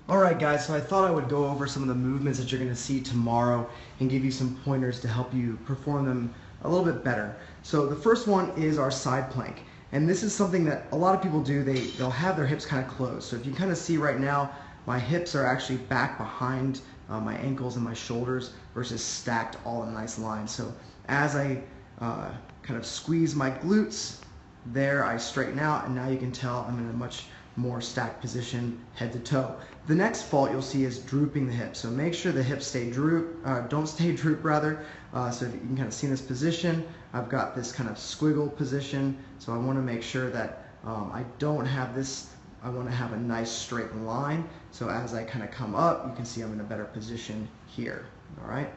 Alright guys, so I thought I would go over some of the movements that you're going to see tomorrow and give you some pointers to help you perform them a little bit better. So the first one is our side plank. And this is something that a lot of people do. They'll have their hips kind of closed. So if you kind of see right now, my hips are actually back behind my ankles and my shoulders versus stacked all in a nice line. So as I kind of squeeze my glutes, there I straighten out, and now you can tell I'm in a much more stacked position head to toe. The next fault you'll see is drooping the hips. So make sure the hips stay don't stay droop rather. So you can kind of see in this position, I've got this kind of squiggle position. So I want to make sure that I don't have this, I want to have a nice straight line. So as I kind of come up, you can see I'm in a better position here. All right.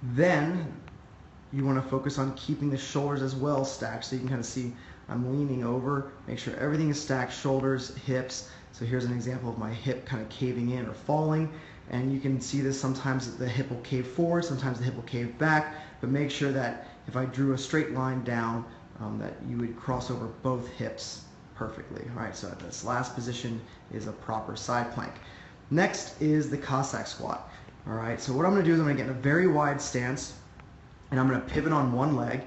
Then you want to focus on keeping the shoulders as well stacked. So you can kind of see I'm leaning over, make sure everything is stacked, shoulders, hips. So here's an example of my hip kind of caving in or falling. And you can see this sometimes the hip will cave forward, sometimes the hip will cave back, but make sure that if I drew a straight line down, that you would cross over both hips perfectly. All right, so this last position is a proper side plank. Next is the Cossack Squat. All right, so what I'm gonna do is I'm gonna get in a very wide stance, and I'm gonna pivot on one leg,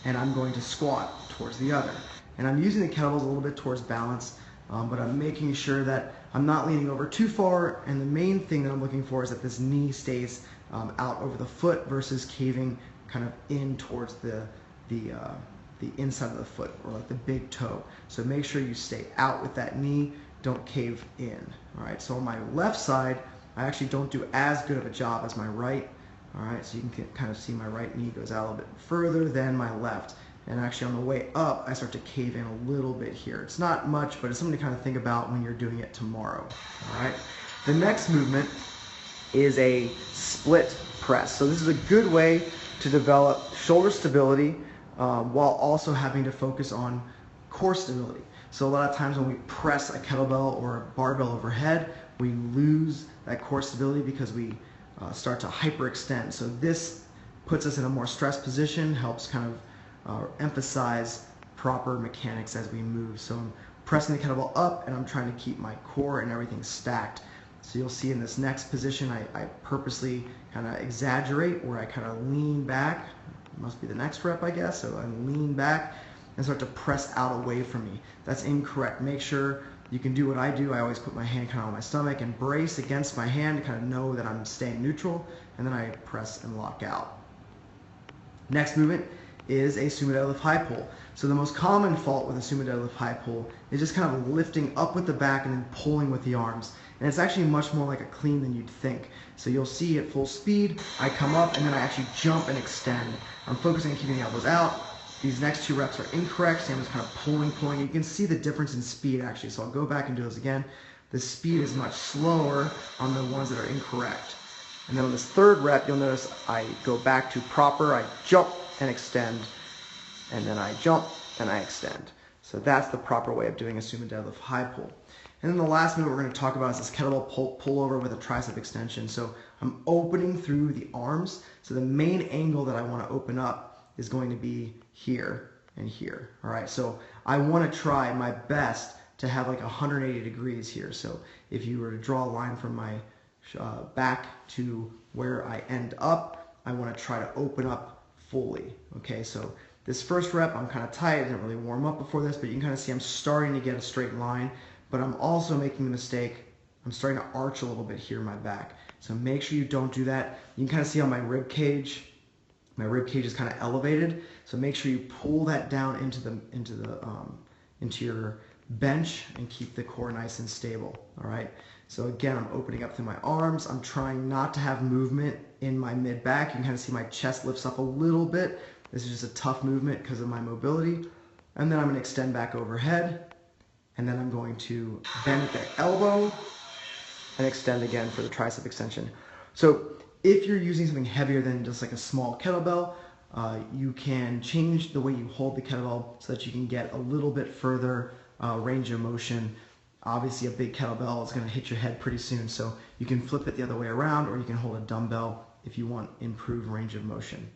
and I'm going to squat towards the other. And I'm using the kettlebells a little bit towards balance, but I'm making sure that I'm not leaning over too far, and the main thing that I'm looking for is that this knee stays out over the foot versus caving kind of in towards the inside of the foot, or like the big toe. So make sure you stay out with that knee, don't cave in. All right, so on my left side, I actually don't do as good of a job as my right. All right, so you can kind of see my right knee goes out a little bit further than my left. And actually on the way up, I start to cave in a little bit here. It's not much, but it's something to kind of think about when you're doing it tomorrow. All right. The next movement is a split press. So this is a good way to develop shoulder stability while also having to focus on core stability. So a lot of times when we press a kettlebell or a barbell overhead, we lose that core stability because we start to hyperextend. So this puts us in a more stressed position, helps kind of emphasize proper mechanics as we move. So I'm pressing the kettlebell up, and I'm trying to keep my core and everything stacked. So you'll see in this next position, I purposely kind of exaggerate where I kind of lean back. It must be the next rep, I guess. So I lean back and start to press out away from me. That's incorrect. Make sure you can do what I do. I always put my hand kind of on my stomach and brace against my hand to kind of know that I'm staying neutral, and then I press and lock out. Next movement is a sumo deadlift high pull. So the most common fault with a sumo deadlift high pull is just kind of lifting up with the back and then pulling with the arms. And it's actually much more like a clean than you'd think. So you'll see at full speed, I come up and then I actually jump and extend. I'm focusing on keeping the elbows out. These next two reps are incorrect, so I'm just kind of pulling. You can see the difference in speed actually. So I'll go back and do those again. The speed is much slower on the ones that are incorrect. And then on this third rep, you'll notice I go back to proper, I jump and extend, and then I jump and I extend. So that's the proper way of doing a sumo deadlift high pull. And then the last movement we're going to talk about is this kettlebell pull over with a tricep extension. So I'm opening through the arms. So the main angle that I want to open up is going to be here and here. All right, so I want to try my best to have like 180 degrees here. So if you were to draw a line from my back to where I end up, I want to try to open up fully. Okay, so this first rep I'm kind of tight. I didn't really warm up before this, but you can kind of see I'm starting to get a straight line, but I'm also making the mistake, I'm starting to arch a little bit here in my back. So make sure you don't do that. You can kind of see on my rib cage is kind of elevated, so make sure you pull that down into your bench and keep the core nice and stable. All right, so again, I'm opening up through my arms. I'm trying not to have movement in my mid back. You can kind of see my chest lifts up a little bit. This is just a tough movement because of my mobility. And then I'm going to extend back overhead, and then I'm going to bend at the elbow and extend again for the tricep extension. So if you're using something heavier than just like a small kettlebell, you can change the way you hold the kettlebell so that you can get a little bit further range of motion. Obviously a big kettlebell is going to hit your head pretty soon, so you can flip it the other way around, or you can hold a dumbbell if you want improved range of motion.